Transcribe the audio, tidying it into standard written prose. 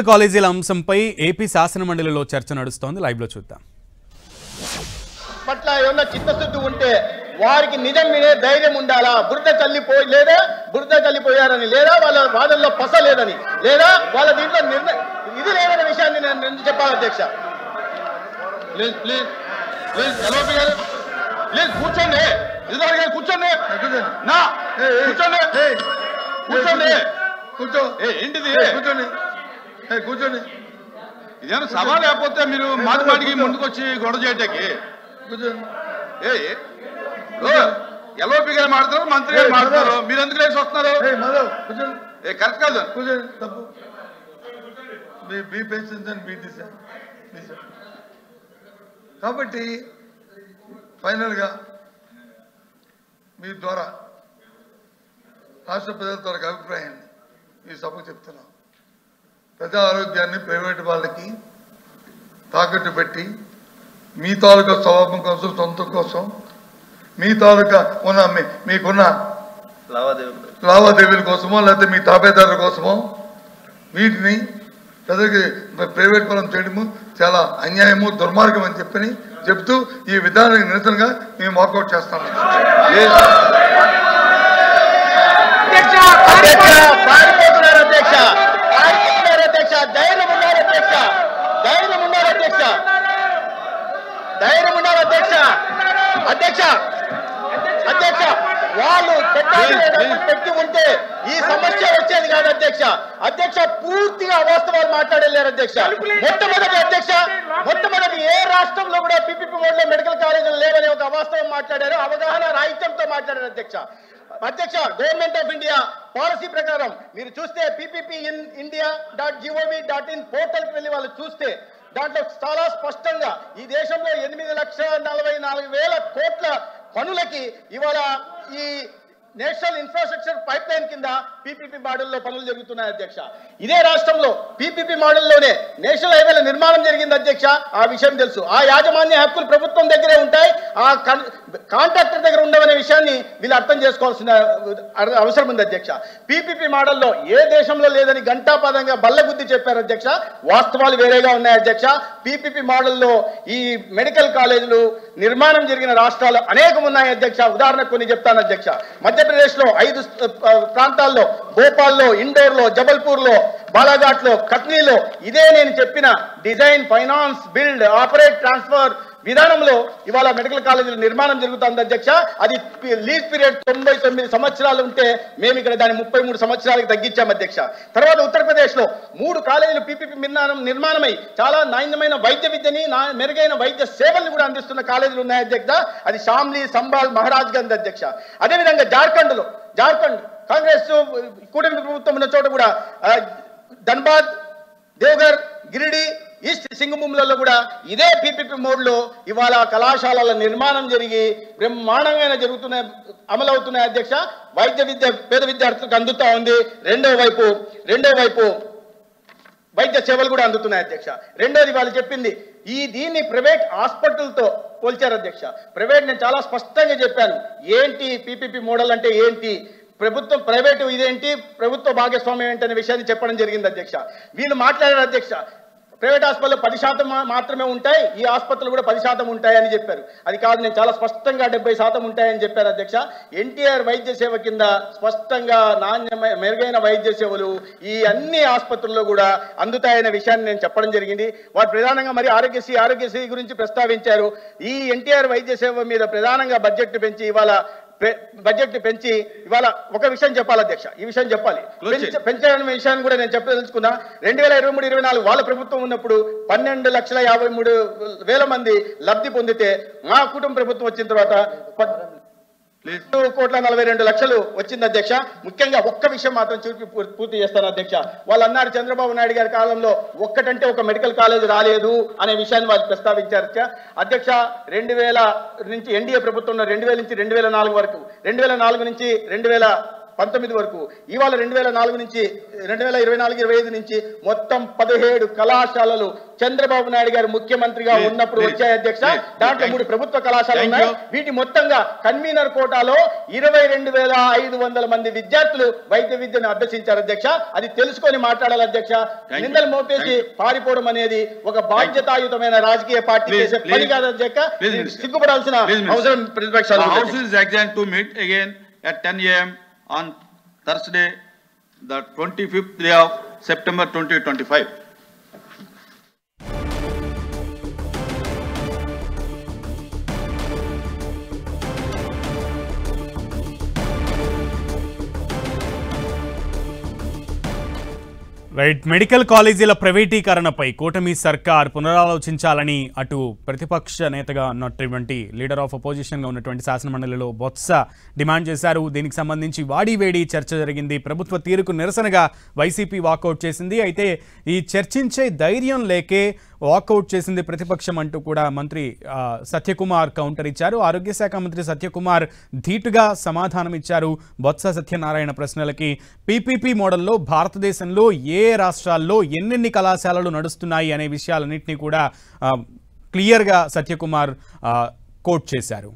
Medical కాలేజీల అంశంపై AP శాసనమండలిలో చర్చ నడుస్తోంది. లైవ్ లో చూద్దాం. పట్ల ఏమన్నా చిత్తశుద్ధి ఉంటే వారికి నిజం వినే ధైర్యం ఉండాలా? బురద చల్లిపోయారని లేదా వాళ్ళ వాదనలో పస లేదని లేదా వాళ్ళ దీంట్లో ఇది లేదనే విషయాన్ని నేను చెప్పాలి అధ్యక్ష. ప్లీజ్ ప్లీజ్ ప్లీజ్ ఎల్ఓపి గారు ప్లీజ్ కూర్చోండి. కూర్చోండి నా కూర్చోండి కూర్చోండి కూర్చో. ఏంటిది కూర్చోండి కూర్చోండి. ఇదేమో సభ లేకపోతే మీరు మాటికి ముందుకు వచ్చి గొడవ చేయటానికి కూర్చోండి. ఎల్ఓపి గారు మాట్లాడతారు, మంత్రి గారు మాట్లాడతారు, మీరు ఎందుకు లేచి వస్తున్నారు? కరెక్ట్ కాదు. కూర్చోండి. తప్పు. కాబట్టి ఫైనల్గా మీ ద్వారా రాష్ట్ర ప్రజల త్వరగా అభిప్రాయాన్ని ఈ సభకు చెప్తున్నాం. ప్రజా ఆరోగ్యాన్ని ప్రైవేటు వాళ్ళకి తాకట్టు పెట్టి మీ తాలూకా స్వభావం కోసం, సొంతం కోసం, మీ తాలూకా మీకున్న లావాదేవీల కోసమో లేకపోతే మీ తాపేదారుల కోసమో వీటిని ప్రజలకి ప్రైవేట్ పరం చేయడము చాలా అన్యాయము, దుర్మార్గం అని చెప్తూ ఈ విధానానికి నిరసనగా మేము వాకౌట్ చేస్తాము. వాళ్ళు పెట్టి ఉంటే ఈ సమస్య వచ్చేది కాదు అధ్యక్ష. పూర్తిగా అవాస్తవాలు మాట్లాడలేరు అధ్యక్ష. మొట్టమొదటి ఏ రాష్ట్రంలో కూడా పీపీపీ మోడ్లో మెడికల్ కాలేజీలు లేవని ఒక అవాస్తవం మాట్లాడారు. అవగాహన రాహిత్యంతో మాట్లాడారు అధ్యక్ష. గవర్నమెంట్ ఆఫ్ ఇండియా పాలసీ ప్రకారం మీరు చూస్తే pppi.india.gov.in పోర్టల్కి వెళ్ళి వాళ్ళు చూస్తే దాంట్లో చాలా స్పష్టంగా ఈ దేశంలో 8,44,000 కోట్ల పనులకి ఇవాళ ఈ నేషనల్ ఇన్ఫ్రాస్ట్రక్చర్ పైప్ లైన్ కింద పీపీపీ మోడల్లో పనులు జరుగుతున్నాయి అధ్యక్ష. ఇదే రాష్ట్రంలో పీపీపీ మోడల్లోనే నేషనల్ హైవేల నిర్మాణం జరిగింది అధ్యక్ష. ఆ విషయం తెలుసు. ఆ యాజమాన్య హక్కులు ప్రభుత్వం దగ్గరే ఉంటాయి, ఆ కాంట్రాక్టర్ దగ్గర ఉండవనే విషయాన్ని వీళ్ళు అర్థం చేసుకోవాల్సిన అవసరం ఉంది అధ్యక్ష. పీపీపీ మోడల్లో ఏ దేశంలో లేదని ఘంటాపదంగా బల్లగుద్ది చెప్పారు అధ్యక్ష. వాస్తవాలు వేరేగా ఉన్నాయి అధ్యక్ష. పీపీపీ మోడల్లో ఈ మెడికల్ కాలేజీలు నిర్మాణం జరిగిన రాష్ట్రాలు అనేకం ఉన్నాయి అధ్యక్ష. ఉదాహరణకు కొన్ని చెప్తాను అధ్యక్ష. మధ్యప్రదేశ్ లో 5 ప్రాంతాల్లో, భోపాల్లో, ఇండోర్లో, జబల్పూర్లో, బాలాఘాట్లో, కట్నీలో ఇదే నేను చెప్పిన design, finance, build, operate, transfer విధానంలో ఇవాళ మెడికల్ కాలేజీల నిర్మాణం జరుగుతుంది అధ్యక్ష. అది లీజ్ పీరియడ్ 99 సంవత్సరాలు ఉంటే మేము ఇక్కడ దాన్ని 33 సంవత్సరాలకు తగ్గించాం అధ్యక్ష. తర్వాత ఉత్తరప్రదేశ్ లో 3 కాలేజీలు పీపీపీ నిర్మాణమై చాలా నాణ్యమైన వైద్య విద్యని, మెరుగైన వైద్య సేవల్ని కూడా అందిస్తున్న కాలేజీలు ఉన్నాయి అధ్యక్ష. అది షామ్లీ, సంబాల్, మహారాజ్గంజ్ అధ్యక్ష. అదేవిధంగా జార్ఖండ్ కాంగ్రెస్ కూటమి ప్రభుత్వం ఉన్న చోట కూడా ధన్బాద్, దేవఘర్, గిరిడి, ఈస్ట్ సింగభూములలో కూడా ఇదే పీపీపీ మోడ్లో ఇవాళ కళాశాలల నిర్మాణం జరిగి బ్రహ్మాండంగా అమలవుతున్నాయి అధ్యక్ష. వైద్య విద్య పేద విద్యార్థులకు అందుతూ ఉంది. రెండో వైపు వైద్య సేవలు కూడా అందుతున్నాయి అధ్యక్ష. రెండోది వాళ్ళు చెప్పింది దీన్ని ప్రైవేట్ హాస్పిటల్తో పోల్చారు అధ్యక్ష. ప్రైవేట్ నేను చాలా స్పష్టంగా చెప్పాను. ఏంటి పీపీపీ మోడల్ అంటే ఏంటి, ప్రభుత్వం ప్రైవేటు ఇదేంటి, ప్రభుత్వ భాగస్వామ్యం ఏంటనే విషయాన్ని చెప్పడం జరిగింది అధ్యక్ష. వీళ్ళు మాట్లాడారు అధ్యక్ష. ప్రైవేట్ హాస్పిటల్లో 10% మాత్రమే ఉంటాయి, ఈ ఆసుపత్రులు కూడా 10% ఉంటాయని చెప్పారు. అది కాదు, నేను చాలా స్పష్టంగా 70% ఉంటాయని చెప్పారు అధ్యక్ష. ఎన్టీఆర్ వైద్య సేవ కింద స్పష్టంగా మెరుగైన వైద్య సేవలు ఈ అన్ని ఆసుపత్రుల్లో కూడా అందుతాయనే విషయాన్ని నేను చెప్పడం జరిగింది. వారు ప్రధానంగా మరి ఆరోగ్యశ్రీ గురించి ప్రస్తావించారు. ఈ ఎన్టీఆర్ వైద్య సేవ మీద ప్రధానంగా బడ్జెట్ పెంచి ఇవాళ ఒక విషయం చెప్పాలి అధ్యక్ష. ఈ విషయం చెప్పాలి, పెంచడం విషయాన్ని కూడా నేను చెప్పదలుచుకున్నా. 2023-24 వాళ్ళ ప్రభుత్వం ఉన్నప్పుడు 12,53,000 మంది లబ్ధి పొందితే మా కుటుంబ ప్రభుత్వం వచ్చిన తర్వాత 2,42,00,000 వచ్చింది అధ్యక్ష. ముఖ్యంగా ఒక్క విషయం మాత్రం చూపి పూర్తి చేస్తాను అధ్యక్ష. వాళ్ళు అన్నారు చంద్రబాబు నాయుడు గారి కాలంలో ఒక్కటంటే ఒక మెడికల్ కాలేజ్ రాలేదు అనే విషయాన్ని వాళ్ళు ప్రస్తావించారు అధ్యక్ష. 2000 నుంచి ఎన్డీఏ ప్రభుత్వంలో 2000 నుంచి 2004 వరకు, 2004 నుంచి 2000 19 వరకు, ఇవాళ 2004 నుంచి 2024-25 నుంచి మొత్తం 17 కళాశాలలు చంద్రబాబు నాయుడు గారు ముఖ్యమంత్రిగా ఉన్నప్పుడు వచ్చాయి అధ్యక్ష. దాంట్లో 3 ప్రభుత్వ కళాశాలలు ఉన్నాయి. వీటి మొత్తంగా కన్వీనర్ కోటాలో 22,500 మంది విద్యార్థులు వైద్య విద్యను అభ్యసించారు అధ్యక్ష. అది తెలుసుకొని మాట్లాడాలి అధ్యక్ష. నిందలు మోపేసి పారిపోవడం అనేది ఒక బాధ్యతాయుతమైన రాజకీయ పార్టీ చేసే పని కాదు అధ్యక్ష. సిగ్గుపడాల్సిన అవసరం ప్రతిపక్షాలు. House is adjourned to meet again at 10 a.m. on Thursday, the 25th day of September 2025. Right, medical కాలేజీల ప్రైవేటీకరణపై కూటమి సర్కార్ పునరాలోచించాలని అటు ప్రతిపక్ష నేతగా ఉన్నటువంటి లీడర్ ఆఫ్ అపోజిషన్గా ఉన్నటువంటి శాసనమండలిలో బొత్స డిమాండ్ చేశారు. దీనికి సంబంధించి వాడివేడి చర్చ జరిగింది. ప్రభుత్వ తీరుకు నిరసనగా వైసీపీ వాకౌట్ చేసింది. అయితే ఈ చర్చించే ధైర్యం లేకే వాకౌట్ చేసింది ప్రతిపక్షం అంటూ కూడా మంత్రి సత్యకుమార్ కౌంటర్ ఇచ్చారు. ఆరోగ్య శాఖ మంత్రి సత్యకుమార్ ధీటుగా సమాధానం ఇచ్చారు బొత్స సత్యనారాయణ ప్రశ్నలకి. పీపీపీ మోడల్లో భారతదేశంలో ఏ రాష్ట్రాల్లో ఎన్నెన్ని కళాశాలలు నడుస్తున్నాయి అనే విషయాలన్నింటినీ కూడా క్లియర్గా సత్యకుమార్ కోట్ చేశారు.